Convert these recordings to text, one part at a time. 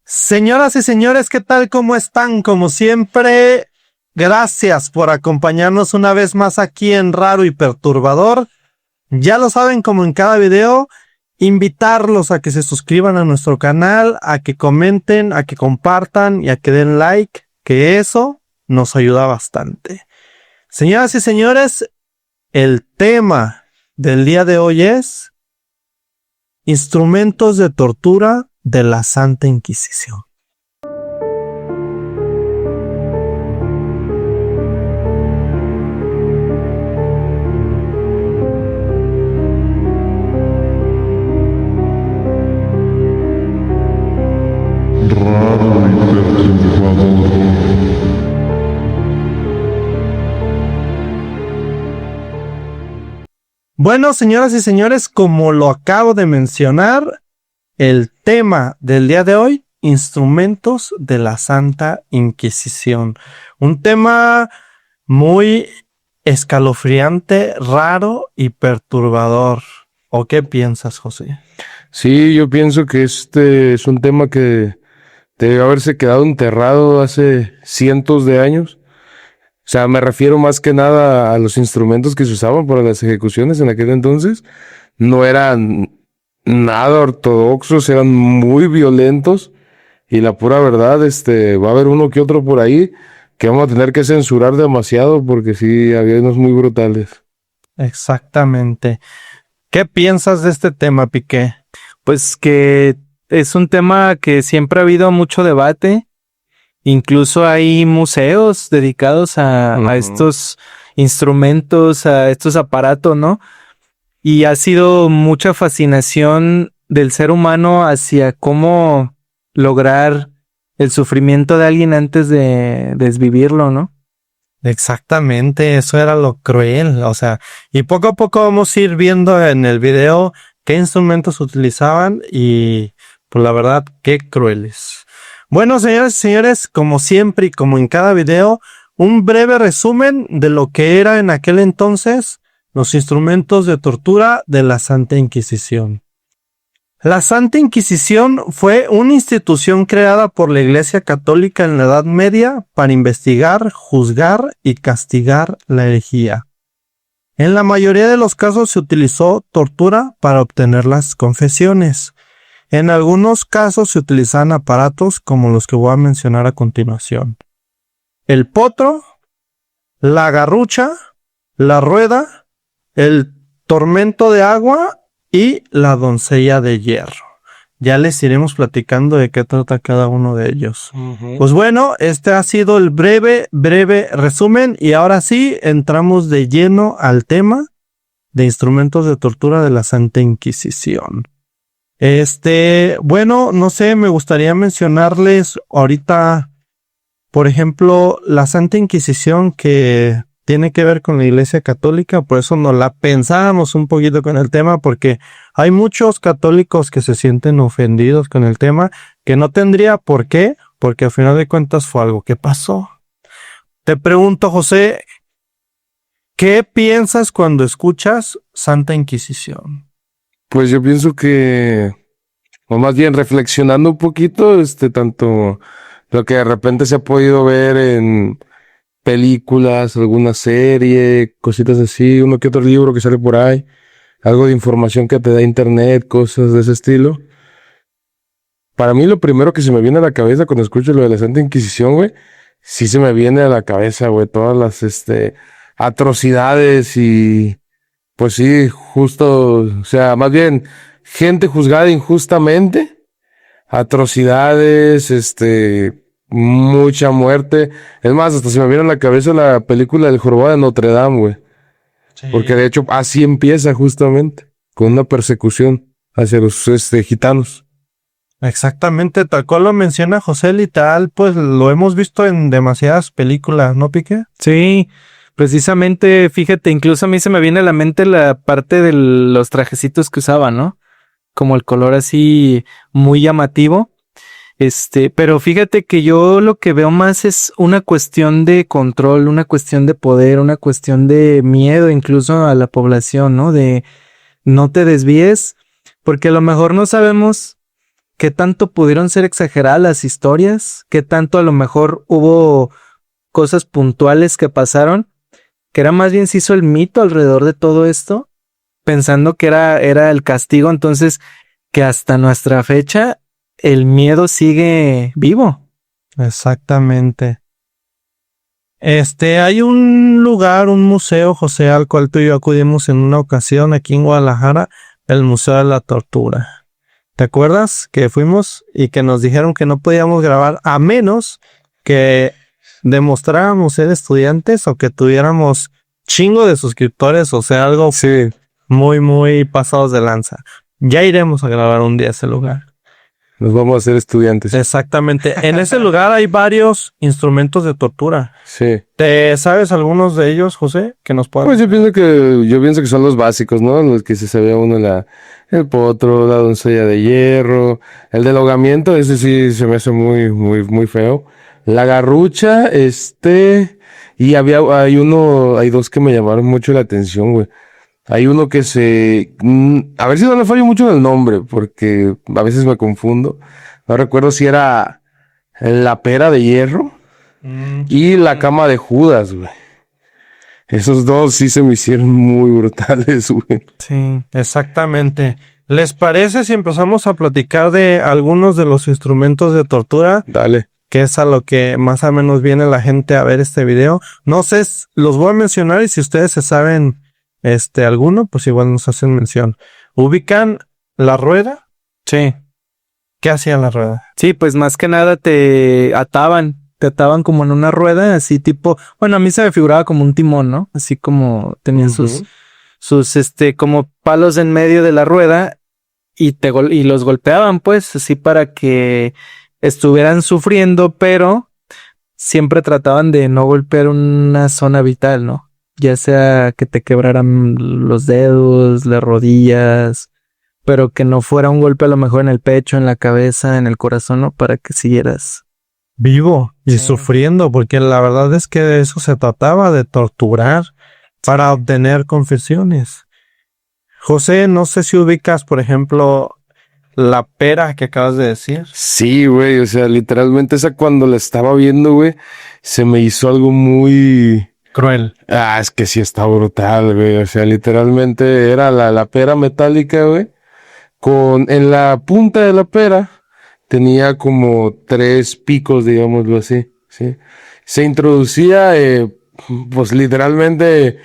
Señoras y señores, ¿qué tal? ¿Cómo están? Como siempre, gracias por acompañarnos una vez más aquí en Raro y Perturbador. Ya lo saben, como en cada video, invitarlos a que se suscriban a nuestro canal, a que comenten, a que compartan y a que den like, que eso nos ayuda bastante. Señoras y señores, el tema del día de hoy es instrumentos de tortura de la Santa Inquisición. Raro y perturbador. Bueno, señoras y señores, como lo acabo de mencionar, el tema del día de hoy, instrumentos de la Santa Inquisición. Un tema muy escalofriante, raro y perturbador. ¿O qué piensas, José? Sí, yo pienso que este es un tema que debe haberse quedado enterrado hace cientos de años. O sea, me refiero más que nada a los instrumentos que se usaban para las ejecuciones en aquel entonces. No eran nada ortodoxos, eran muy violentos. Y la pura verdad, va a haber uno que otro por ahí que vamos a tener que censurar demasiado porque sí, había unos muy brutales. Exactamente. ¿Qué piensas de este tema, Piqué? Pues que es un tema que siempre ha habido mucho debate. Incluso hay museos dedicados a estos instrumentos, a estos aparatos, ¿no? Y ha sido mucha fascinación del ser humano hacia cómo lograr el sufrimiento de alguien antes de desvivirlo, ¿no? Exactamente, eso era lo cruel, o sea, y poco a poco vamos a ir viendo en el video qué instrumentos utilizaban y, pues la verdad, qué crueles. Bueno, señores y señores, como siempre y como en cada video, un breve resumen de lo que era en aquel entonces los instrumentos de tortura de la Santa Inquisición. La Santa Inquisición fue una institución creada por la Iglesia Católica en la Edad Media para investigar, juzgar y castigar la herejía. En la mayoría de los casos se utilizó tortura para obtener las confesiones. En algunos casos se utilizaban aparatos como los que voy a mencionar a continuación. El potro, la garrucha, la rueda, el tormento de agua y la doncella de hierro. Ya les iremos platicando de qué trata cada uno de ellos. Pues bueno, este ha sido el breve resumen y ahora sí entramos de lleno al tema de instrumentos de tortura de la Santa Inquisición. Bueno, no sé, me gustaría mencionarles ahorita, por ejemplo, la Santa Inquisición que tiene que ver con la Iglesia Católica, por eso nos la pensábamos un poquito con el tema, porque hay muchos católicos que se sienten ofendidos con el tema, que no tendría por qué, porque al final de cuentas fue algo que pasó. Te pregunto, José, ¿qué piensas cuando escuchas Santa Inquisición? Pues yo pienso que, o más bien reflexionando un poquito, tanto lo que de repente se ha podido ver en películas, alguna serie, cositas así, uno que otro libro que sale por ahí, algo de información que te da internet, cosas de ese estilo. Para mí lo primero que se me viene a la cabeza cuando escucho lo de la Santa Inquisición, güey, sí se me viene a la cabeza, güey, todas las, atrocidades y, pues sí, justo, o sea, más bien, gente juzgada injustamente, atrocidades, mucha muerte. Es más, hasta se me viene a la cabeza la película del Jorobado de Notre Dame, güey. Sí. Porque de hecho así empieza justamente, con una persecución hacia los gitanos. Exactamente, tal cual lo menciona José, literal, pues lo hemos visto en demasiadas películas, ¿no, Piqué? Sí, precisamente, fíjate, incluso a mí se me viene a la mente la parte de los trajecitos que usaban, ¿no? Como el color así muy llamativo. Pero fíjate que yo lo que veo más es una cuestión de control, una cuestión de poder, una cuestión de miedo incluso a la población, ¿no? De no te desvíes, porque a lo mejor no sabemos qué tanto pudieron ser exageradas las historias, qué tanto a lo mejor hubo cosas puntuales que pasaron, que era más bien se hizo el mito alrededor de todo esto, pensando que era el castigo, entonces que hasta nuestra fecha el miedo sigue vivo. Exactamente. Hay un lugar, un museo, José, al cual tú y yo acudimos en una ocasión aquí en Guadalajara, el Museo de la Tortura. ¿Te acuerdas que fuimos y que nos dijeron que no podíamos grabar a menos que demostráramos ser estudiantes o que tuviéramos chingo de suscriptores, o sea, algo Sí. muy, muy pasados de lanza? Ya iremos a grabar un día a ese lugar. Nos vamos a hacer estudiantes. Exactamente. En ese lugar hay varios instrumentos de tortura. Sí. ¿Te sabes algunos de ellos, José? Que nos puedan... Pues yo pienso que son los básicos, ¿no? Los que se sabía uno, el potro, la doncella de hierro, el del ahogamiento, ese sí se me hace muy, muy, muy feo. La garrucha, y hay dos que me llamaron mucho la atención, güey. Hay uno que a ver si no le fallo mucho en el nombre, porque a veces me confundo. No recuerdo si era la pera de hierro y la cama de Judas, güey. Esos dos sí se me hicieron muy brutales, güey. Sí. Exactamente. ¿Les parece si empezamos a platicar de algunos de los instrumentos de tortura? Dale. Que es a lo que más o menos viene la gente a ver este video. No sé, los voy a mencionar y si ustedes se saben alguno, pues igual nos hacen mención. ¿Ubican la rueda? Sí. ¿Qué hacía la rueda? Sí, pues más que nada te ataban como en una rueda, así tipo, bueno, a mí se me figuraba como un timón, ¿no? Así como tenían sus como palos en medio de la rueda y los golpeaban, pues, así para que estuvieran sufriendo, pero siempre trataban de no golpear una zona vital, ¿no? Ya sea que te quebraran los dedos, las rodillas, pero que no fuera un golpe a lo mejor en el pecho, en la cabeza, en el corazón, ¿no? Para que siguieras vivo y Sí. sufriendo, porque la verdad es que de eso se trataba, de torturar para obtener confesiones. José, no sé si ubicas, por ejemplo, la pera que acabas de decir. Sí, güey, o sea, literalmente esa cuando la estaba viendo, güey, se me hizo algo muy... Cruel. Es que sí está brutal, güey, o sea, literalmente era la pera metálica, güey, en la punta de la pera tenía como 3 picos, digámoslo así, ¿sí? Se introducía, pues literalmente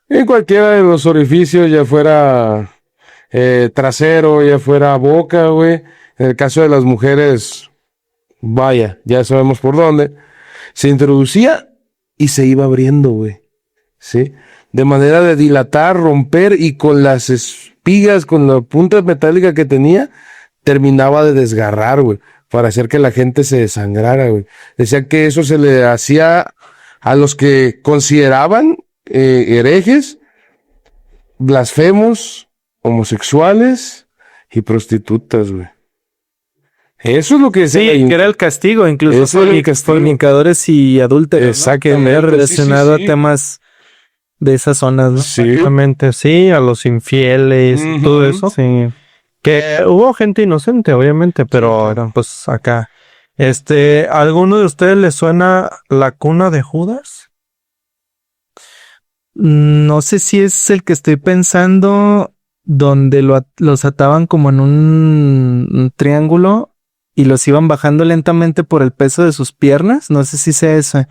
en cualquiera de los orificios, ya fuera trasero, ya fuera boca, güey. En el caso de las mujeres, vaya, ya sabemos por dónde. Se introducía y se iba abriendo, güey, ¿sí? De manera de dilatar, romper y con las espigas, con la punta metálica que tenía, terminaba de desgarrar, güey, para hacer que la gente se desangrara, güey. Decía que eso se le hacía a los que consideraban herejes, blasfemos, homosexuales y prostitutas, güey. Eso es lo que Sí, que era el castigo, incluso Eso era el castigo. fornicadores y adúlteros, ¿no? Exactamente, Que era relacionado sí. a temas de esas zonas, ¿no? Sí. Exactamente, sí, a los infieles y todo eso. Sí. Que hubo gente inocente, obviamente, pero pues acá. ¿Alguno de ustedes le suena la cuna de Judas? No sé si es el que estoy pensando, donde los ataban como en un triángulo y los iban bajando lentamente por el peso de sus piernas. No sé si sea ese.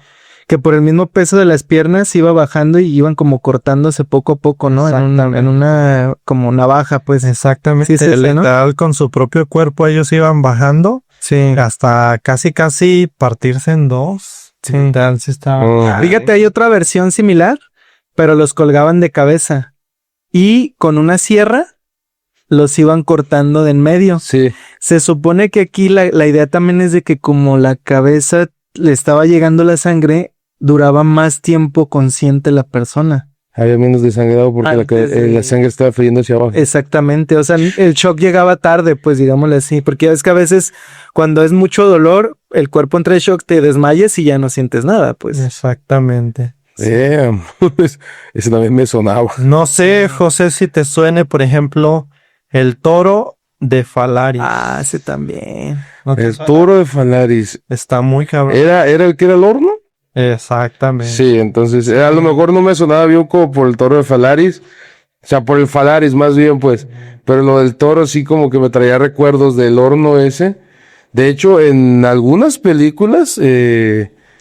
Que por el mismo peso de las piernas iba bajando y iban como cortándose poco a poco, ¿no? En una como navaja, pues. Exactamente. Sí, sí, sí, ¿no? Literal, con su propio cuerpo ellos iban bajando Sí. hasta casi partirse en dos. Sí. Literal, sí estaba. Oh. Fíjate, hay otra versión similar, pero los colgaban de cabeza y con una sierra los iban cortando de en medio. Sí. Se supone que aquí la idea también es de que como la cabeza le estaba llegando la sangre, duraba más tiempo consciente la persona. Había menos desangrado porque Antes de- la sangre estaba fluyendo hacia abajo. Exactamente, o sea, el shock llegaba tarde, pues digámosle así, porque es que a veces cuando es mucho dolor, el cuerpo entra en shock, te desmayes y ya no sientes nada, pues. Exactamente. Damn. Ese también me sonaba. No sé, José, si te suene, por ejemplo, el toro de Falaris. Ah, ese también. ¿No te El suena? toro de Falaris. Está muy cabrón. ¿Era el que era el horno? Exactamente. Sí, entonces, a lo mejor no me sonaba bien como por el toro de Falaris. O sea, por el Falaris más bien, pues. Pero lo del toro sí como que me traía recuerdos del horno ese. De hecho, en algunas películas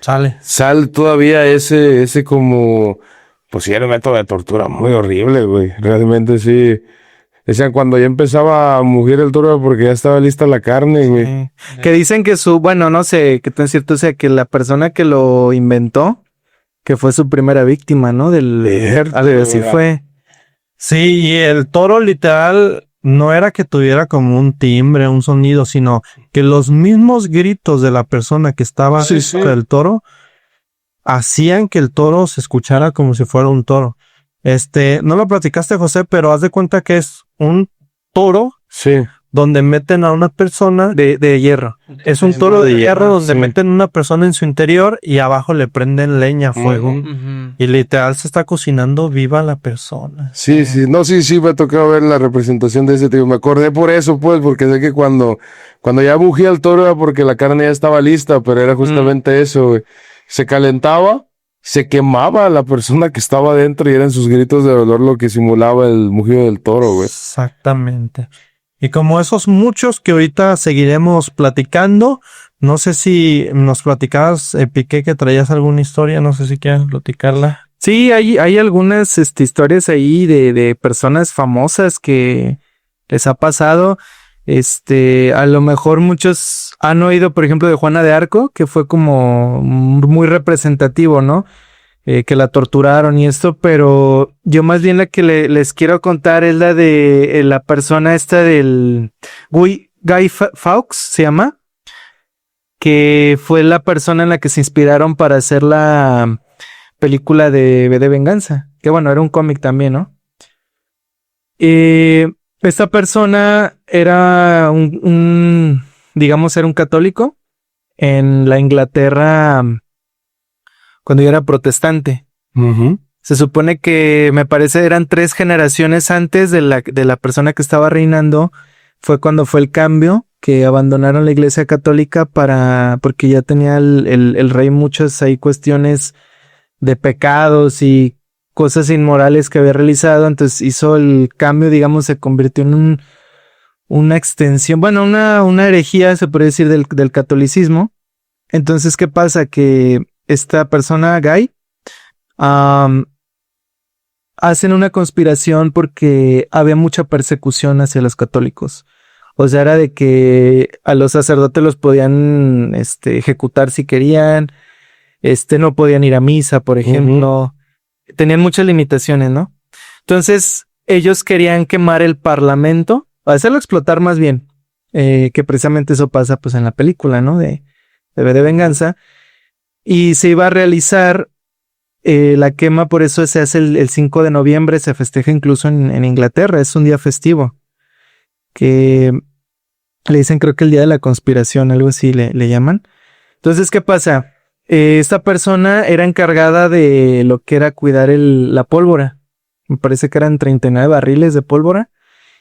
Sale. sale todavía ese como... Pues sí, era un método de tortura muy horrible, güey. Realmente sí. Decían cuando ya empezaba a mugir el toro porque ya estaba lista la carne, güey. Que dicen que bueno, no sé, qué tan cierto sea que la persona que lo inventó, que fue su primera víctima, ¿no? Cierto, Algo así ¿verdad? fue. Sí, y el toro literal no era que tuviera como un timbre, un sonido, sino que los mismos gritos de la persona que estaba Sí, sí. cerca del toro hacían que el toro se escuchara como si fuera un toro. No lo platicaste, José, pero haz de cuenta que es un toro Sí. donde meten a una persona. De hierro. Es un toro de hierro donde sí. meten una persona en su interior y abajo le prenden leña a fuego. Ujú. Y literal se está cocinando viva la persona. Sí, sí, no, sí, me ha tocado ver la representación de ese tío. Me acordé por eso, pues, porque sé que cuando ya bugía el toro era porque la carne ya estaba lista, pero era justamente eso, güey. Se calentaba, se quemaba a la persona que estaba dentro y eran sus gritos de dolor lo que simulaba el mugido del toro, güey. Exactamente. Y como esos muchos que ahorita seguiremos platicando, no sé si nos platicabas, Piqué, que traías alguna historia, no sé si quieres platicarla. Sí, hay algunas historias ahí de personas famosas que les ha pasado. A lo mejor muchos han oído, por ejemplo, de Juana de Arco, que fue como muy representativo, ¿no? Que la torturaron y esto, pero yo más bien la que les quiero contar es la de la persona esta del Guy Fawkes, se llama, que fue la persona en la que se inspiraron para hacer la película de V de Venganza, que bueno, era un cómic también, ¿no? Esta persona era digamos, era un católico en la Inglaterra cuando yo era protestante. Ujú. Se supone que, me parece, eran 3 generaciones antes de la persona que estaba reinando. Fue cuando fue el cambio, que abandonaron la iglesia católica porque ya tenía el rey muchas ahí cuestiones de pecados y cosas inmorales que había realizado. Entonces hizo el cambio, digamos, se convirtió en una extensión, bueno, una herejía, se puede decir, del catolicismo. Entonces, ¿qué pasa? Que esta persona, Guy, hacen una conspiración porque había mucha persecución hacia los católicos. O sea, era de que a los sacerdotes los podían ejecutar si querían, no podían ir a misa, por ejemplo. Tenían muchas limitaciones, ¿no? Entonces, ellos querían quemar el parlamento, hacerlo explotar más bien, que precisamente eso pasa pues en la película, ¿no? De V de Venganza. Y se iba a realizar la quema, por eso se hace el 5 de noviembre, se festeja incluso en Inglaterra, es un día festivo, que le dicen, creo que el día de la conspiración, algo así le llaman. Entonces, ¿qué pasa? Esta persona era encargada de lo que era cuidar la pólvora. Me parece que eran 39 barriles de pólvora.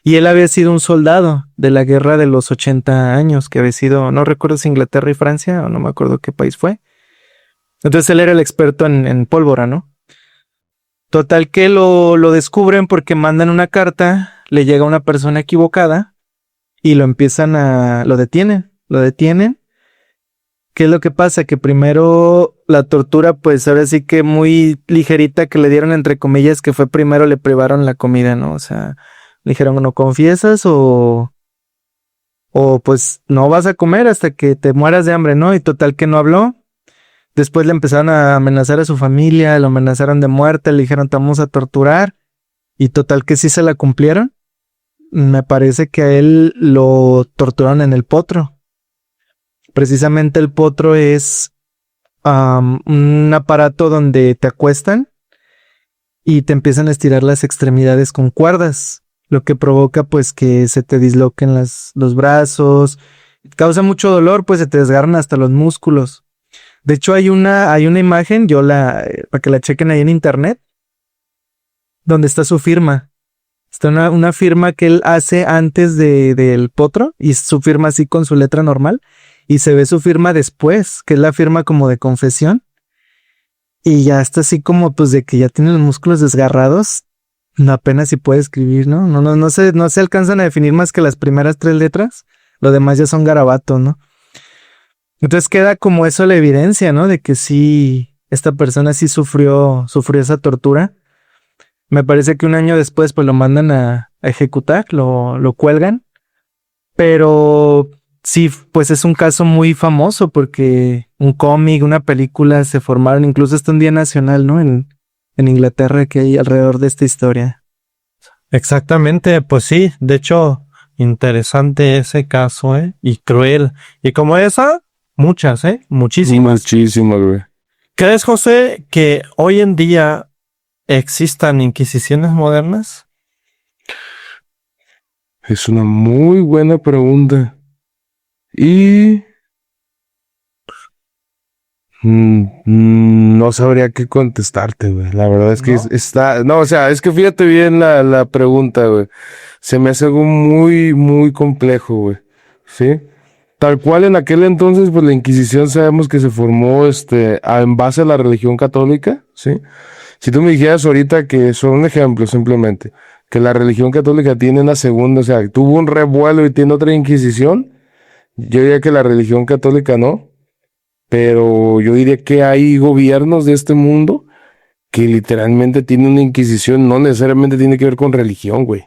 Y él había sido un soldado de la guerra de los 80 años, que había sido, no recuerdo si Inglaterra y Francia, o no me acuerdo qué país fue. Entonces él era el experto en pólvora, ¿no? Total que lo descubren porque mandan una carta, le llega una persona equivocada y lo detienen. ¿Qué es lo que pasa? Que primero la tortura, pues ahora sí que muy ligerita que le dieron, entre comillas, que fue primero le privaron la comida, ¿no? O sea, le dijeron, no confiesas o pues no vas a comer hasta que te mueras de hambre, ¿no? Y total que no habló. Después le empezaron a amenazar a su familia, lo amenazaron de muerte, le dijeron te vamos a torturar. Y total que sí se la cumplieron. Me parece que a él lo torturaron en el potro. Precisamente el potro es un aparato donde te acuestan y te empiezan a estirar las extremidades con cuerdas, lo que provoca pues que se te disloquen los brazos, causa mucho dolor, pues se te desgarran hasta los músculos. De hecho hay una imagen, para que la chequen ahí en internet, donde está su firma. Está una firma que él hace antes del potro y su firma así con su letra normal y se ve su firma después, que es la firma como de confesión y ya está así como pues de que ya tiene los músculos desgarrados, no apenas si puede escribir, ¿no? No se alcanzan a definir más que las primeras 3 letras, lo demás ya son garabatos, ¿no? Entonces queda como eso la evidencia, ¿no? De que sí, esta persona sí sufrió esa tortura. Me parece que un año después pues lo mandan a ejecutar, lo cuelgan. Pero sí, pues es un caso muy famoso porque un cómic, una película se formaron, incluso está un día nacional, ¿no? En Inglaterra que hay alrededor de esta historia. Exactamente, pues sí, de hecho, interesante ese caso, y cruel. Y como esa, muchas, muchísimas. Muchísimas, güey. ¿Crees, José, que hoy en día existan inquisiciones modernas? Es una muy buena pregunta. Y no sabría qué contestarte, güey. La verdad es que ¿No? está... No, o sea, es que fíjate bien la pregunta, güey. Se me hace algo muy, muy complejo, güey. ¿Sí? Tal cual en aquel entonces, pues la Inquisición sabemos que se formó en base a la religión católica, ¿sí? Si tú me dijeras ahorita que son un ejemplo simplemente, que la religión católica tiene una segunda, o sea, tuvo un revuelo y tiene otra Inquisición, yo diría que la religión católica no, pero yo diría que hay gobiernos de este mundo que literalmente tienen una Inquisición, no necesariamente tiene que ver con religión, güey.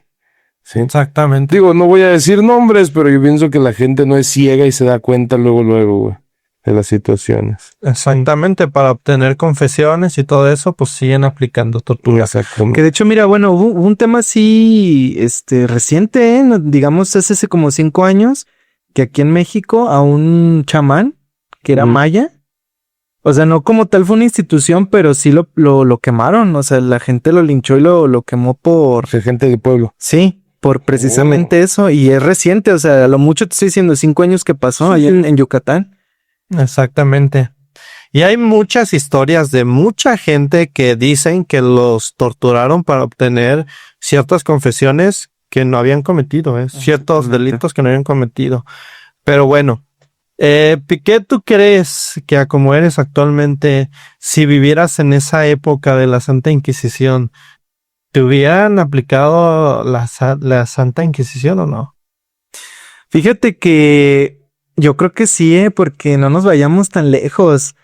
¿Sí? Exactamente. Digo, no voy a decir nombres, pero yo pienso que la gente no es ciega y se da cuenta luego, güey, de las situaciones. Exactamente, para obtener confesiones y todo eso, pues siguen aplicando tortura. Que de hecho, mira, bueno, hubo un tema así, reciente, digamos, hace como 5 años, que aquí en México a un chamán, que era maya, o sea, no como tal fue una institución, pero sí lo quemaron, o sea, la gente lo linchó y lo quemó por... O sea, gente del pueblo. Sí, por precisamente eso, y es reciente, o sea, a lo mucho te estoy diciendo 5 años que pasó allá en Yucatán. Exactamente. Y hay muchas historias de mucha gente que dicen que los torturaron para obtener ciertas confesiones que no habían cometido, ciertos delitos que no habían cometido. Pero bueno, Piqué, ¿tú crees que a como eres actualmente, si vivieras en esa época de la Santa Inquisición, te hubieran aplicado la Santa Inquisición o no? Fíjate que yo creo que sí, porque no nos vayamos tan lejos.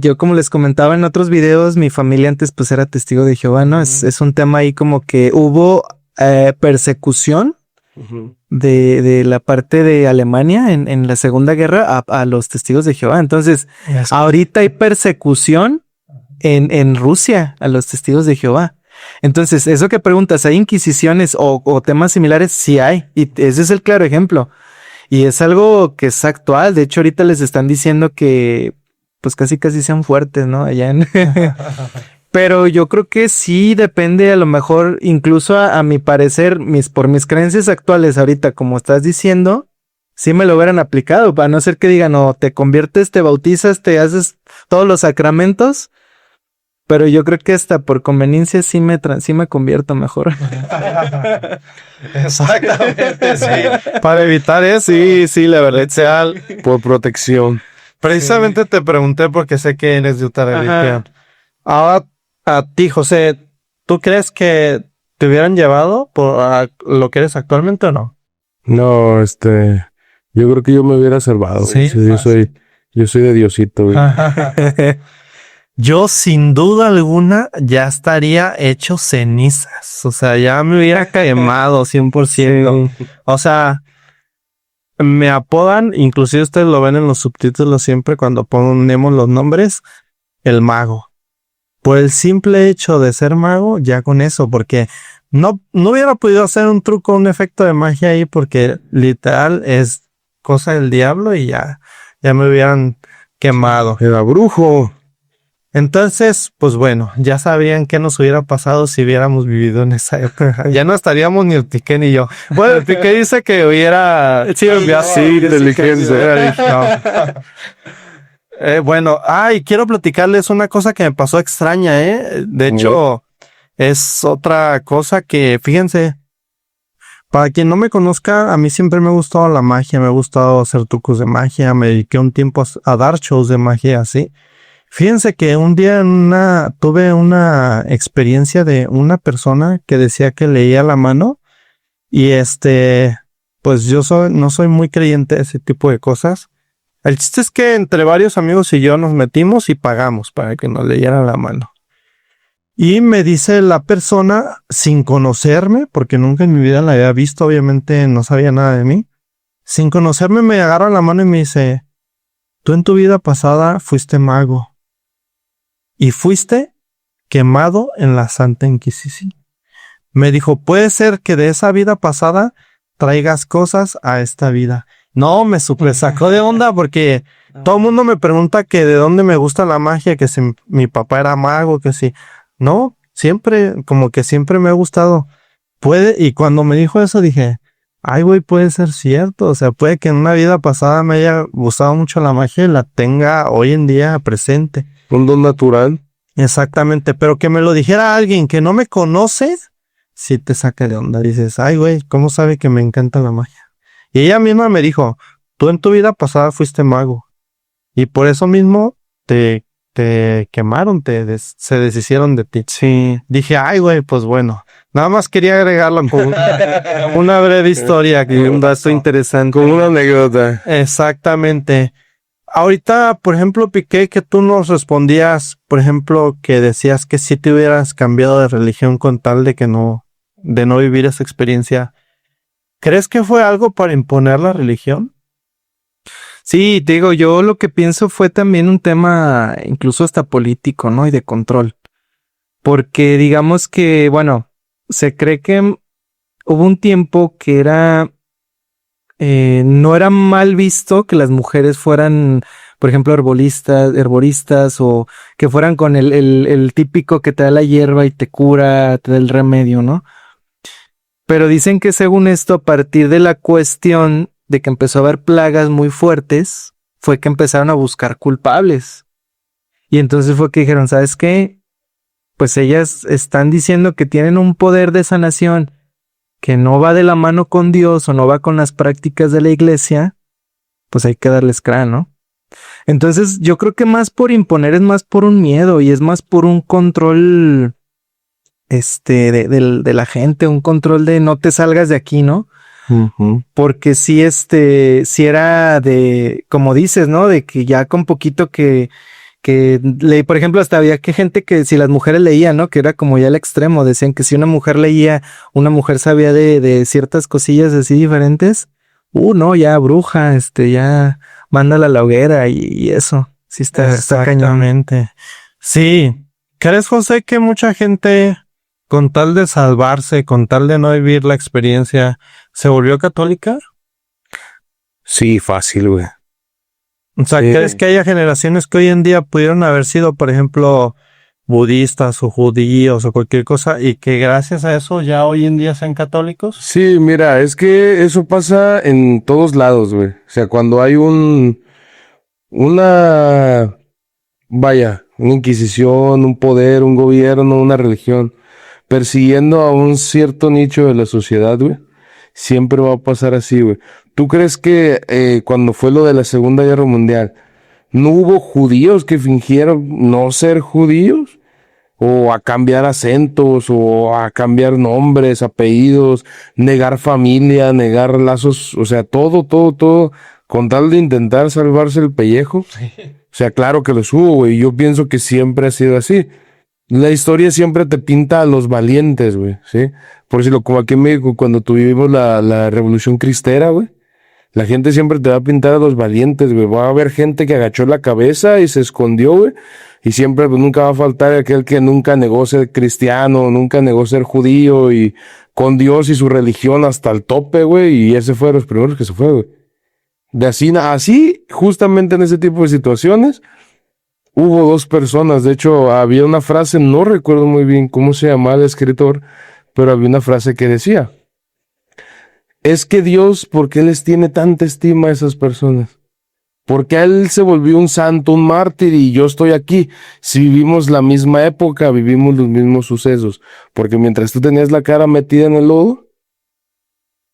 Yo como les comentaba en otros videos, mi familia antes pues era testigo de Jehová, ¿no? Es un tema ahí como que hubo persecución de la parte de Alemania en la Segunda Guerra a los testigos de Jehová. Entonces, ahorita hay persecución en Rusia a los testigos de Jehová. Entonces, eso que preguntas, ¿hay inquisiciones o temas similares? Sí hay, y ese es el claro ejemplo. Y es algo que es actual. De hecho, ahorita les están diciendo que pues casi sean fuertes, ¿no? Allá en... Pero yo creo que sí depende, a lo mejor, incluso a mi parecer, por mis creencias actuales ahorita, como estás diciendo, sí me lo hubieran aplicado, para no ser que digan, no, te conviertes, te bautizas, te haces todos los sacramentos, pero yo creo que hasta por conveniencia sí me convierto mejor. Exactamente, sí. Para evitar eso. Sí, la verdad sea. Por protección. Precisamente te pregunté porque sé que eres de otra religión. Ahora, a ti, José, ¿tú crees que te hubieran llevado a lo que eres actualmente o no? No, yo creo que yo me hubiera salvado. Sí. Yo soy de Diosito, güey. Yo, sin duda alguna, ya estaría hecho cenizas. O sea, ya me hubiera quemado 100%. O sea, me apodan, inclusive ustedes lo ven en los subtítulos siempre cuando ponemos los nombres, el mago. Por el simple hecho de ser mago, ya con eso, porque no hubiera podido hacer un truco, un efecto de magia ahí, porque literal es cosa del diablo y ya me hubieran quemado. Era brujo. Entonces, pues bueno, ya sabían qué nos hubiera pasado si hubiéramos vivido en esa época. Ya no estaríamos ni el Piqué ni yo. Bueno, el Piqué dice que hubiera... Sí, inteligencia. Bueno, quiero platicarles una cosa que me pasó extraña, De hecho, es otra cosa que, fíjense, para quien no me conozca, a mí siempre me ha gustado la magia, me ha gustado hacer trucos de magia, me dediqué un tiempo a dar shows de magia así. Fíjense que un día tuve una experiencia de una persona que decía que leía la mano y pues yo no soy muy creyente de ese tipo de cosas. El chiste es que entre varios amigos y yo nos metimos y pagamos para que nos leyeran la mano. Y me dice la persona, sin conocerme, porque nunca en mi vida la había visto, obviamente no sabía nada de mí. Sin conocerme me agarra la mano y me dice, tú en tu vida pasada fuiste mago. Y fuiste quemado en la Santa Inquisición. Me dijo, puede ser que de esa vida pasada traigas cosas a esta vida. No, me super sacó de onda porque todo el mundo me pregunta que de dónde me gusta la magia, que si mi papá era mago, que si... No, siempre, como que siempre me ha gustado. Y cuando me dijo eso dije, ay güey, puede ser cierto. O sea, puede que en una vida pasada me haya gustado mucho la magia y la tenga hoy en día presente. Un don natural. Exactamente, pero que me lo dijera alguien que no me conoce, sí te saca de onda. Dices, ay güey, ¿cómo sabe que me encanta la magia? Y ella misma me dijo, tú en tu vida pasada fuiste mago. Y por eso mismo te quemaron, se deshicieron de ti. Sí. Dije, ay güey, pues bueno. Nada más quería agregarlo con una breve historia. Un dato interesante. Con una anécdota. Exactamente. Ahorita, por ejemplo, Piqué, que tú nos respondías, por ejemplo, que decías que si te hubieras cambiado de religión con tal de no vivir esa experiencia. ¿Crees que fue algo para imponer la religión? Sí, te digo, yo lo que pienso fue también un tema incluso hasta político, ¿no? Y de control. Porque digamos que, bueno, se cree que hubo un tiempo que no era mal visto que las mujeres fueran, por ejemplo, herboristas o que fueran con el típico que te da la hierba y te cura, te da el remedio, ¿no? Pero dicen que según esto, a partir de la cuestión de que empezó a haber plagas muy fuertes, fue que empezaron a buscar culpables. Y entonces fue que dijeron, ¿sabes qué? Pues ellas están diciendo que tienen un poder de sanación que no va de la mano con Dios o no va con las prácticas de la iglesia, pues hay que darles crán, ¿no? Entonces yo creo que más por imponer es más por un miedo y es más por un control de la gente, un control de no te salgas de aquí, ¿no? Uh-huh. Porque si era de, como dices, ¿no? De que ya con poquito que por ejemplo, hasta había que gente que si las mujeres leían, ¿no? Que era como ya el extremo, decían que si una mujer leía, una mujer sabía de ciertas cosillas así diferentes, no, ya bruja, ya mándala a la hoguera y eso. Sí está cañón. Exactamente. Sí. ¿Crees, José, que mucha gente, con tal de salvarse, con tal de no vivir la experiencia, se volvió católica? Sí, fácil, güey. O sea, Sí. ¿crees que haya generaciones que hoy en día pudieron haber sido, por ejemplo, budistas o judíos o cualquier cosa y que gracias a eso ya hoy en día sean católicos? Sí, mira, es que eso pasa en todos lados, güey. O sea, cuando hay una inquisición, un poder, un gobierno, una religión, persiguiendo a un cierto nicho de la sociedad, güey, siempre va a pasar así, güey. ¿Tú crees que cuando fue lo de la Segunda Guerra Mundial, no hubo judíos que fingieron no ser judíos? O a cambiar acentos, o a cambiar nombres, apellidos, negar familia, negar lazos, o sea, todo, con tal de intentar salvarse el pellejo. O sea, claro que los hubo, güey. Yo pienso que siempre ha sido así. La historia siempre te pinta a los valientes, güey, ¿sí? Por decirlo, como aquí en México, cuando tuvimos la Revolución Cristera, güey. La gente siempre te va a pintar a los valientes, güey. Va a haber gente que agachó la cabeza y se escondió, güey. Y siempre, pues, nunca va a faltar aquel que nunca negó ser cristiano, nunca negó ser judío y con Dios y su religión hasta el tope, güey. Y ese fue de los primeros que se fue, güey. De así, justamente en ese tipo de situaciones, hubo dos personas. De hecho, había una frase, no recuerdo muy bien cómo se llamaba el escritor, pero había una frase que decía: es que Dios, ¿por qué les tiene tanta estima a esas personas? ¿Por qué él se volvió un santo, un mártir y yo estoy aquí? Si vivimos la misma época, vivimos los mismos sucesos. Porque mientras tú tenías la cara metida en el lodo,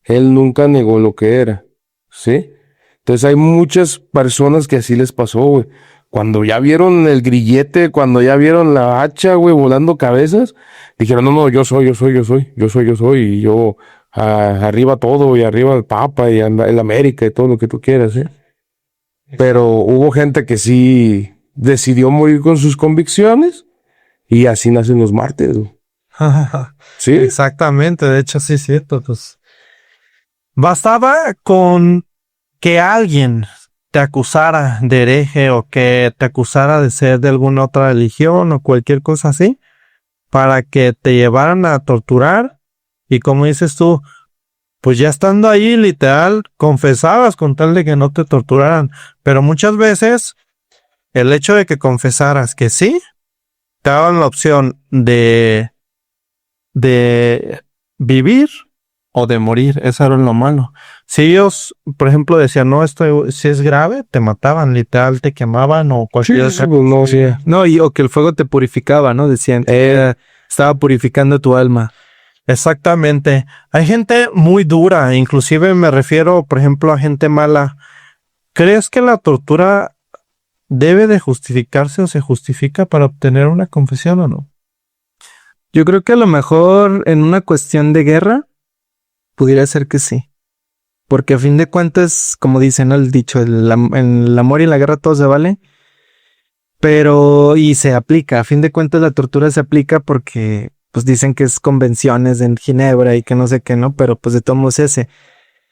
él nunca negó lo que era, ¿sí? Entonces hay muchas personas que así les pasó, güey. Cuando ya vieron el grillete, cuando ya vieron la hacha, güey, volando cabezas, dijeron, no, yo soy, y yo, arriba todo, y arriba el Papa, y el América, y todo lo que tú quieras, ¿eh? Pero hubo gente que sí decidió morir con sus convicciones, y así nacen los mártires, güey. ¿Sí? Exactamente, de hecho sí es cierto. Pues bastaba con que alguien te acusara de hereje o que te acusara de ser de alguna otra religión o cualquier cosa así para que te llevaran a torturar y como dices tú, pues ya estando ahí literal confesabas con tal de que no te torturaran, pero muchas veces el hecho de que confesaras que sí, te daban la opción de vivir o de morir, eso era lo malo. Si ellos, por ejemplo, decían, no, esto si es grave, te mataban, literal, te quemaban o cualquier Sí, pues no, sí. No, o que el fuego te purificaba, ¿no? Decían que estaba purificando tu alma. Exactamente. Hay gente muy dura, inclusive me refiero, por ejemplo, a gente mala. ¿Crees que la tortura debe de justificarse o se justifica para obtener una confesión o no? Yo creo que a lo mejor en una cuestión de guerra pudiera ser que sí. Porque a fin de cuentas, como dicen, ¿no? El dicho, en el amor y en la guerra todo se vale. Pero, y se aplica, a fin de cuentas la tortura se aplica porque, pues dicen que es convenciones en Ginebra y que no sé qué, ¿no? Pero pues de todos modos ese.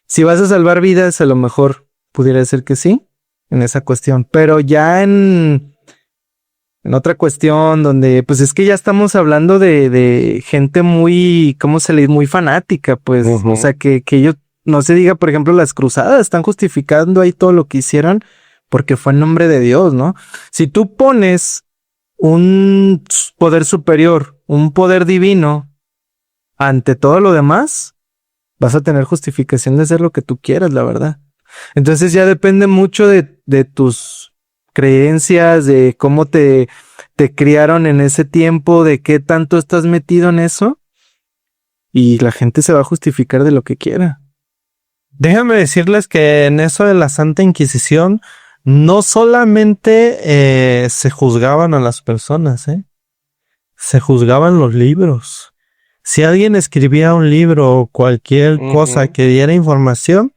Si vas a salvar vidas, a lo mejor pudiera ser que sí, en esa cuestión. Pero ya en otra cuestión donde, pues es que ya estamos hablando de gente muy, ¿cómo se le dice? Muy fanática, pues. Ujú. O sea, que ellos, no se diga, por ejemplo, las cruzadas están justificando ahí todo lo que hicieron porque fue en nombre de Dios, ¿no? Si tú pones un poder superior, un poder divino ante todo lo demás, vas a tener justificación de hacer lo que tú quieras, la verdad. Entonces ya depende mucho de tus creencias, de cómo te criaron en ese tiempo, de qué tanto estás metido en eso, y la gente se va a justificar de lo que quiera. Déjenme decirles que en eso de la Santa Inquisición no solamente se juzgaban a las personas, se juzgaban los libros. Si alguien escribía un libro o cualquier cosa que diera información,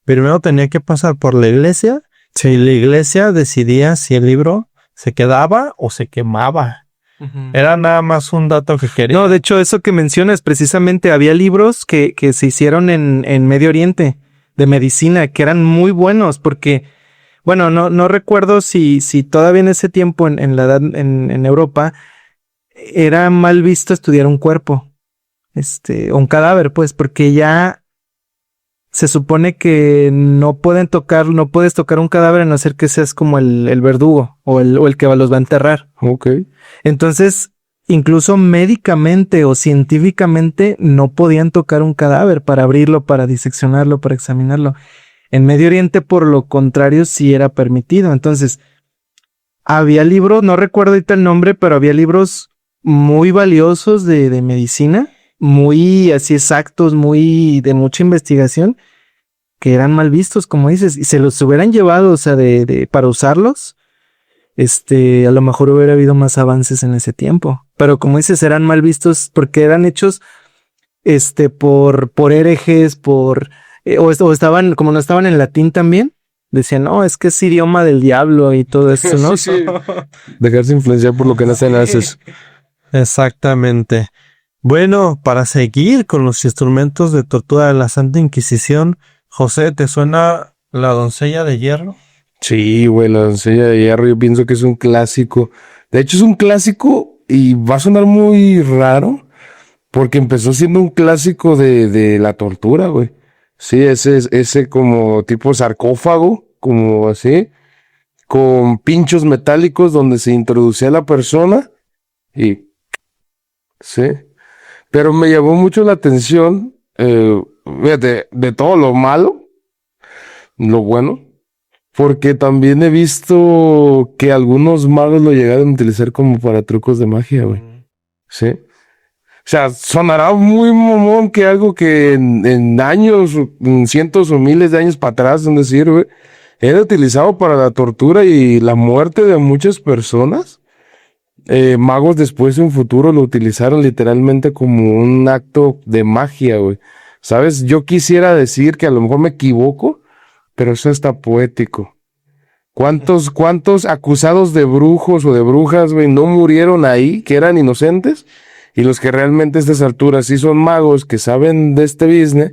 primero tenía que pasar por la iglesia y la iglesia decidía si el libro se quedaba o se quemaba. Era nada más un dato que quería. No, de hecho, eso que mencionas, precisamente había libros que se hicieron en Medio Oriente de medicina que eran muy buenos porque, bueno, no recuerdo si todavía en ese tiempo en la edad en Europa era mal visto estudiar un cuerpo, o un cadáver, pues, porque ya se supone que no puedes tocar un cadáver a no ser que seas como el verdugo o el que los va a enterrar. Ok. Entonces, incluso médicamente o científicamente no podían tocar un cadáver para abrirlo, para diseccionarlo, para examinarlo. En Medio Oriente, por lo contrario, sí era permitido. Entonces, había libros, no recuerdo ahorita el nombre, pero había libros muy valiosos de medicina, muy así exactos, muy de mucha investigación, que eran mal vistos, como dices, y se los hubieran llevado, o sea, para usarlos. A lo mejor hubiera habido más avances en ese tiempo. Pero como dices, eran mal vistos porque eran hechos, por herejes, o estaban, como no estaban en latín también, decían, no, es que es idioma del diablo y todo eso, ¿no? Sí, sí. Dejarse influenciar por lo que haces. Exactamente. Bueno, para seguir con los instrumentos de tortura de la Santa Inquisición, José, ¿te suena la doncella de hierro? Sí, güey, la doncella de hierro, yo pienso que es un clásico. De hecho, es un clásico y va a sonar muy raro porque empezó siendo un clásico de la tortura, güey. Sí, ese como tipo sarcófago, como así, con pinchos metálicos donde se introducía a la persona y sí. Pero me llamó mucho la atención, fíjate, de todo lo malo, lo bueno. porque también he visto que algunos magos lo llegaron a utilizar como para trucos de magia, güey. Sí. O sea, sonará muy mamón que algo que en años, en cientos o miles de años para atrás, donde sirve, era utilizado para la tortura y la muerte de muchas personas. Magos después en un futuro lo utilizaron literalmente como un acto de magia, güey. ¿Sabes? Yo quisiera decir que a lo mejor me equivoco, pero eso está poético. ¿Cuántos acusados de brujos o de brujas, güey, no murieron ahí, que eran inocentes? Y los que realmente a estas alturas sí son magos, que saben de este business,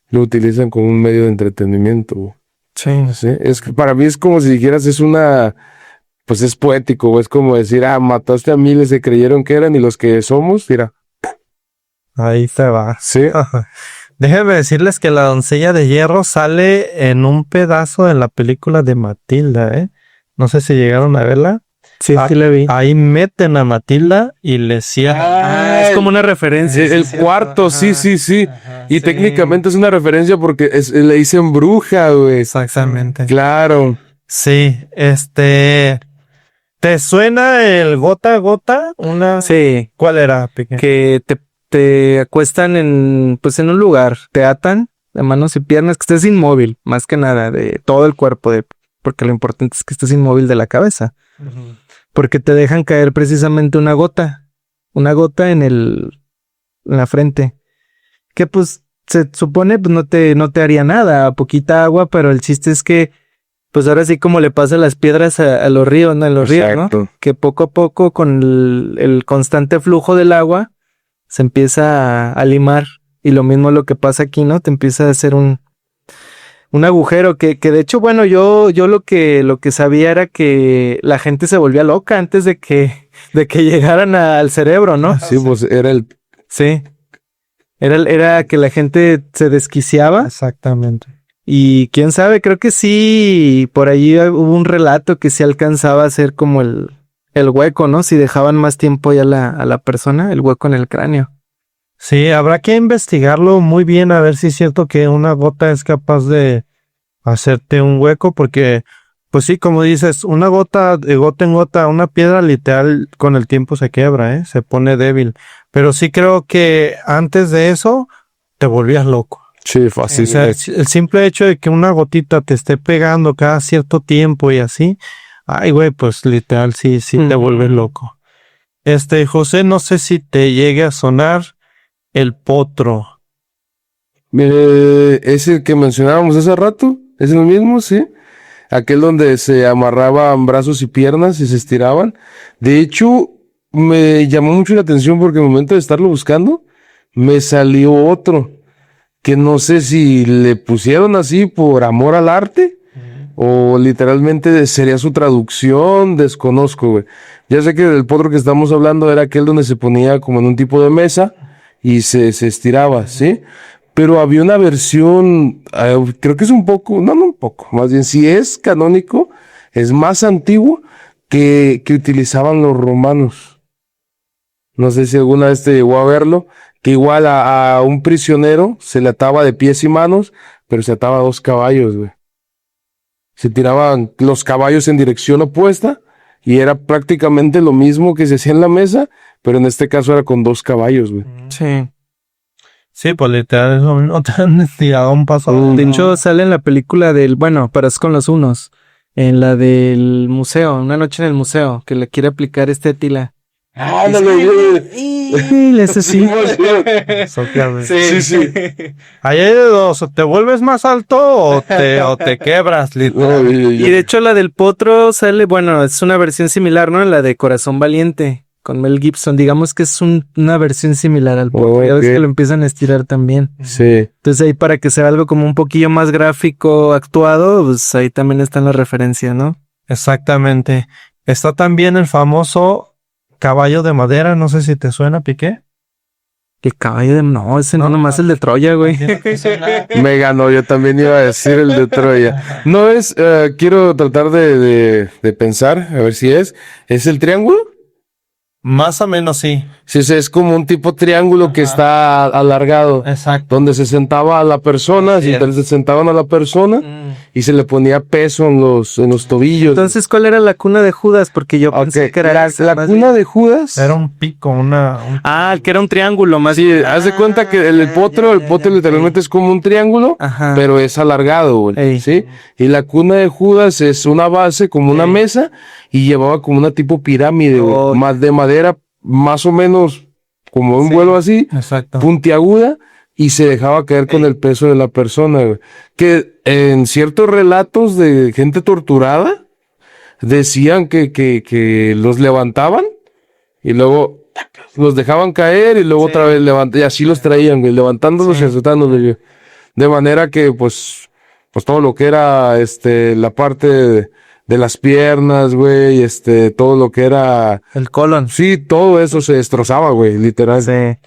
lo utilizan como un medio de entretenimiento, güey. Sí. Sí, es que para mí es como si dijeras, pues es poético, güey. Es como decir, mataste a miles que creyeron que eran y los que somos, mira. Ahí te va. Sí. Déjenme decirles que la doncella de hierro sale en un pedazo en la película de Matilda, ¿eh? No sé si llegaron a verla. Sí, sí la vi. Ahí meten a Matilda y le cierran. Es como una referencia. El sí, cuarto, cierto. sí. Ajá, Y sí. técnicamente es una referencia porque le dicen bruja, güey. Exactamente. Claro. Sí, ¿te suena el gota a gota? Sí, ¿Cuál era, Pique? que te acuestan en un lugar, te atan de manos y piernas, que estés inmóvil, más que nada, de todo el cuerpo, porque lo importante es que estés inmóvil de la cabeza, porque te dejan caer precisamente una gota en la frente, que pues se supone pues no te haría nada, poquita agua, pero el chiste es que pues ahora sí como le pasa las piedras a los ríos, ¿no? En los ríos, ¿no? Exacto. Que poco a poco con el constante flujo del agua se empieza a limar. Y lo mismo lo que pasa aquí, ¿no? Te empieza a hacer un agujero que de hecho, bueno, yo lo que sabía era que la gente se volvía loca antes de que llegaran al cerebro, ¿no? Sí, pues era Sí. Era que la gente se desquiciaba. Exactamente. Y quién sabe, creo que sí, por allí hubo un relato que sí alcanzaba a ser como el hueco, ¿no? Si dejaban más tiempo ya a la persona, el hueco en el cráneo. Sí, habrá que investigarlo muy bien a ver si es cierto que una gota es capaz de hacerte un hueco, porque, pues sí, como dices, una gota de gota en gota, una piedra literal con el tiempo se quiebra, se pone débil. Pero sí creo que antes de eso te volvías loco. Sí, fácil. O sea, el simple hecho de que una gotita te esté pegando cada cierto tiempo y así, ay, güey, pues literal sí te vuelves loco. José, no sé si te llegue a sonar el potro. Ese que mencionábamos hace rato, es el mismo, sí. Aquel donde se amarraban brazos y piernas y se estiraban. De hecho, me llamó mucho la atención porque en el momento de estarlo buscando, me salió otro. Que no sé si le pusieron así por amor al arte o literalmente sería su traducción, desconozco, güey. Ya sé que el potro que estamos hablando era aquel donde se ponía como en un tipo de mesa y se estiraba, ¿sí? Pero había una versión, creo que es un poco, no un poco, más bien si es canónico, es más antiguo que utilizaban los romanos. No sé si alguna vez te llegó a verlo, que igual a un prisionero se le ataba de pies y manos, pero se ataba a 2 caballos, güey. Se tiraban los caballos en dirección opuesta y era prácticamente lo mismo que se hacía en la mesa, pero en este caso era con 2 caballos, güey. Sí. Sí, pues literal es lo mismo, te han estirado un paso. De hecho, sale en la película pero es con los unos. En la del museo, Una noche en el museo, que le quiere aplicar Tila. Es así. Sí. Ahí hay de dos, o te vuelves más alto o te quebras, literal. Y de hecho la del potro sale, bueno, es una versión similar, ¿no? La de Corazón Valiente, con Mel Gibson. Digamos que es una versión similar al potro. Ya ves que lo empiezan a estirar también. Sí. Entonces ahí para que sea algo como un poquillo más gráfico, actuado, pues ahí también están las referencias, ¿no? Exactamente. Está también el famoso caballo de madera, no sé si te suena, Piqué. El caballo de... No, ese no, nomás el de Troya, güey. Me ganó, yo también iba a decir el de Troya. No es, quiero tratar de pensar, a ver si ¿es el triángulo? Más o menos sí. Sí, es como un tipo triángulo que está alargado. Exacto. Donde se sentaba a la persona, Sí, se sentaban a la persona y se le ponía peso en los tobillos. Entonces, ¿cuál era la cuna de Judas? Porque yo pensé que era la cuna de Judas. Era un pico, el que era un triángulo más. Sí, haz de cuenta que el potro literalmente es como un triángulo, Ajá. pero es alargado, güey. Ey. ¿Sí? Y la cuna de Judas es una base como una mesa y llevaba como una tipo pirámide, güey, más de madera, más o menos como un vuelo así, exacto. puntiaguda, y se dejaba caer con el peso de la persona, güey. Que en ciertos relatos de gente torturada decían que los levantaban y luego los dejaban caer y luego otra vez levantaban, y así los traían, güey, levantándolos y azotándolos, güey. De manera que, pues todo lo que era, la parte de las piernas, güey, todo lo que era, El colon. sí, todo eso se destrozaba, güey, literal. Sí.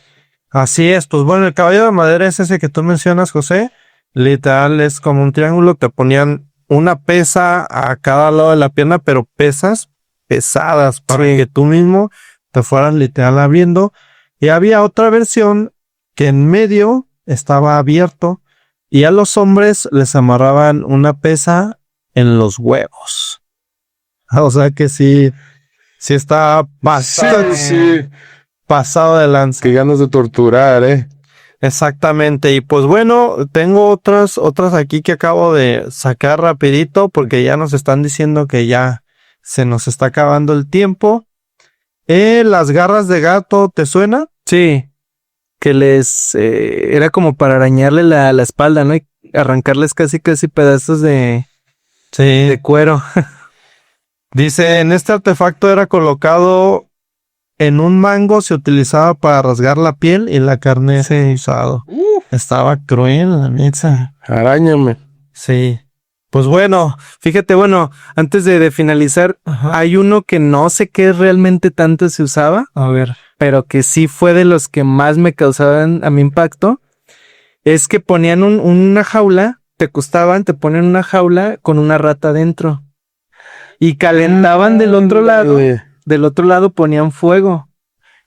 Así es, pues bueno, el caballo de madera es ese que tú mencionas, José. Literal es como un triángulo, te ponían una pesa a cada lado de la pierna, pero pesas pesadas para que tú mismo te fueras literal abriendo. Y había otra versión que en medio estaba abierto y a los hombres les amarraban una pesa en los huevos. O sea que sí está bastante pasado de lanza. Qué ganas de torturar, Exactamente, y pues bueno, tengo otras aquí que acabo de sacar rapidito porque ya nos están diciendo que ya se nos está acabando el tiempo. Las garras de gato, ¿te suena? Sí. Que les era como para arañarle la espalda, ¿no? Y arrancarles casi pedazos de cuero. Dice, en este artefacto era colocado en un mango, se utilizaba para rasgar la piel y la carne usado. Estaba cruel, la neta. Arañame. Sí. Pues bueno, fíjate, antes de finalizar, hay uno que no sé qué realmente tanto se usaba. A ver. Pero que sí fue de los que más me causaban a mi impacto. Es que ponían una jaula, te ponían una jaula con una rata dentro. Y calentaban del otro lado. Del otro lado ponían fuego.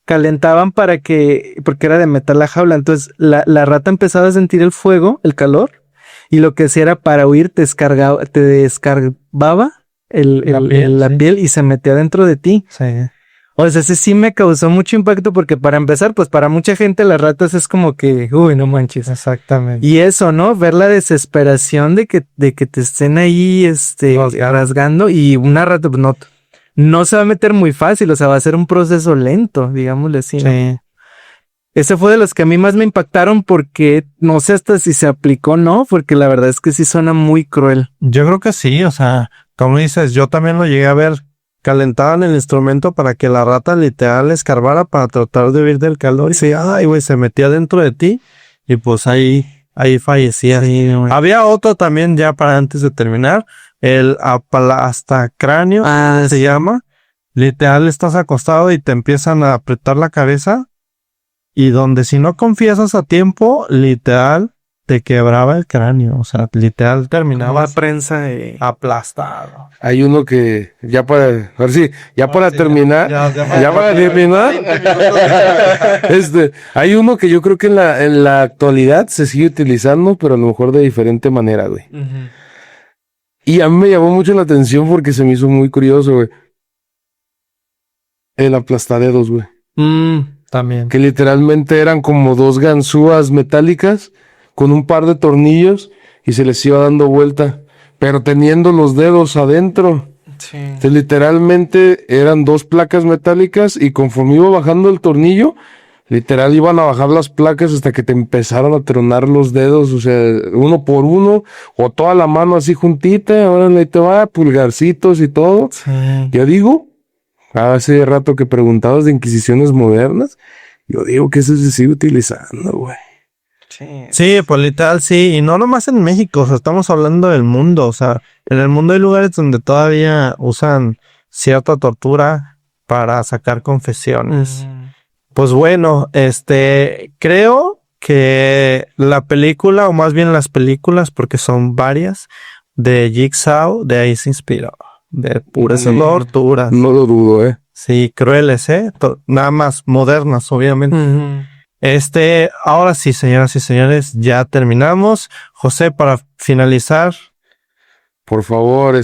Calentaban porque era de metal la jaula. Entonces la rata empezaba a sentir el fuego, el calor. Y lo que hacía era para huir, te descarbaba la piel y se metía dentro de ti. Sí. O sea, ese sí me causó mucho impacto porque para empezar, pues para mucha gente las ratas es como que, uy, no manches. Exactamente. Y eso, ¿no? Ver la desesperación de que te estén ahí, rasgando y una rata, pues no se va a meter muy fácil, o sea, va a ser un proceso lento, digámosle así, ¿no? Sí. Ese fue de los que a mí más me impactaron porque no sé hasta si se aplicó, ¿no? Porque la verdad es que sí suena muy cruel. Yo creo que sí, o sea, como dices, yo también lo llegué a ver. Calentaban el instrumento para que la rata literal escarbara para tratar de huir del calor y se metía dentro de ti y pues ahí fallecía. Sí, Había otro también ya para antes de terminar, el aplastacráneo se llama. Literal estás acostado y te empiezan a apretar la cabeza y donde si no confiesas a tiempo, literal te quebraba el cráneo, o sea, literal terminaba prensa aplastado. Hay uno que, para terminar, hay uno que yo creo que en la actualidad se sigue utilizando, pero a lo mejor de diferente manera, güey. Uh-huh. Y a mí me llamó mucho la atención porque se me hizo muy curioso, güey. El aplastadedos, güey. También. Que literalmente eran como dos ganzúas metálicas con un par de tornillos y se les iba dando vuelta, pero teniendo los dedos adentro. Sí. Entonces, literalmente eran dos placas metálicas y conforme iba bajando el tornillo, literal iban a bajar las placas hasta que te empezaron a tronar los dedos, o sea, uno por uno, o toda la mano así juntita, ahora ahí te va, pulgarcitos y todo. Sí. Yo digo, hace rato que preguntabas de inquisiciones modernas, yo digo que eso se sigue utilizando, güey. Sí, pues literal sí, y no nomás en México, o sea, estamos hablando del mundo, o sea, en el mundo hay lugares donde todavía usan cierta tortura para sacar confesiones. Pues bueno, creo que la película, o más bien las películas, porque son varias, de Jigsaw, de ahí se inspiró, de puras torturas. No lo dudo, Sí, crueles, nada más modernas, obviamente. Uh-huh. Ahora sí, señoras y señores, ya terminamos. José, para finalizar. por favor,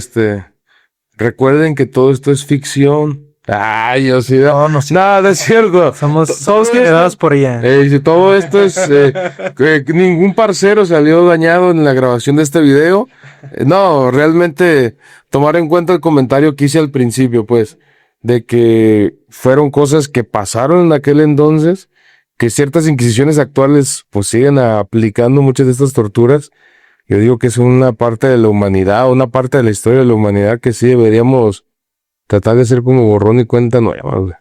recuerden que todo esto es ficción. Ay, yo sí. No, no, Nada, es cierto. Somos Todo esto- generados por ella. Si todo esto es que ningún parcero salió dañado en la grabación de este video. No, realmente tomar en cuenta el comentario que hice al principio, pues, de que fueron cosas que pasaron en aquel entonces, que ciertas inquisiciones actuales pues siguen aplicando muchas de estas torturas. Yo digo que es una parte de la humanidad, una parte de la historia de la humanidad que sí deberíamos tratar de hacer como borrón y cuenta nueva, güey.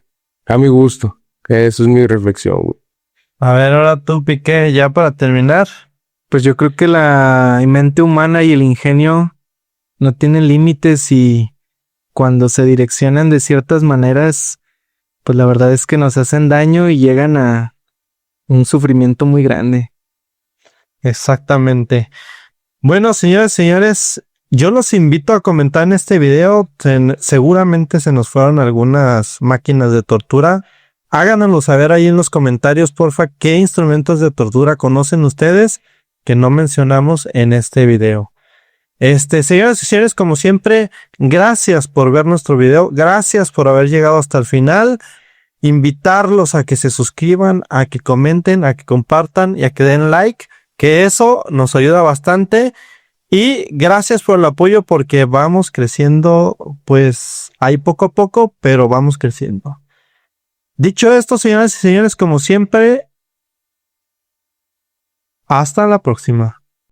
A mi gusto. Eso es mi reflexión, güey. A ver, ahora tú, Piqué, ya para terminar. Pues yo creo que la mente humana y el ingenio no tienen límites y cuando se direccionan de ciertas maneras, pues la verdad es que nos hacen daño y llegan a un sufrimiento muy grande. Exactamente. Bueno, señores, señores, yo los invito a comentar en este video. Seguramente se nos fueron algunas máquinas de tortura. Háganoslo saber ahí en los comentarios, porfa, qué instrumentos de tortura conocen ustedes que no mencionamos en este video. Señoras y señores, como siempre, gracias por ver nuestro video. Gracias por haber llegado hasta el final. Invitarlos a que se suscriban, a que comenten, a que compartan y a que den like, que eso nos ayuda bastante. Y gracias por el apoyo porque vamos creciendo, pues ahí poco a poco, pero vamos creciendo. Dicho esto, señoras y señores, como siempre, hasta la próxima.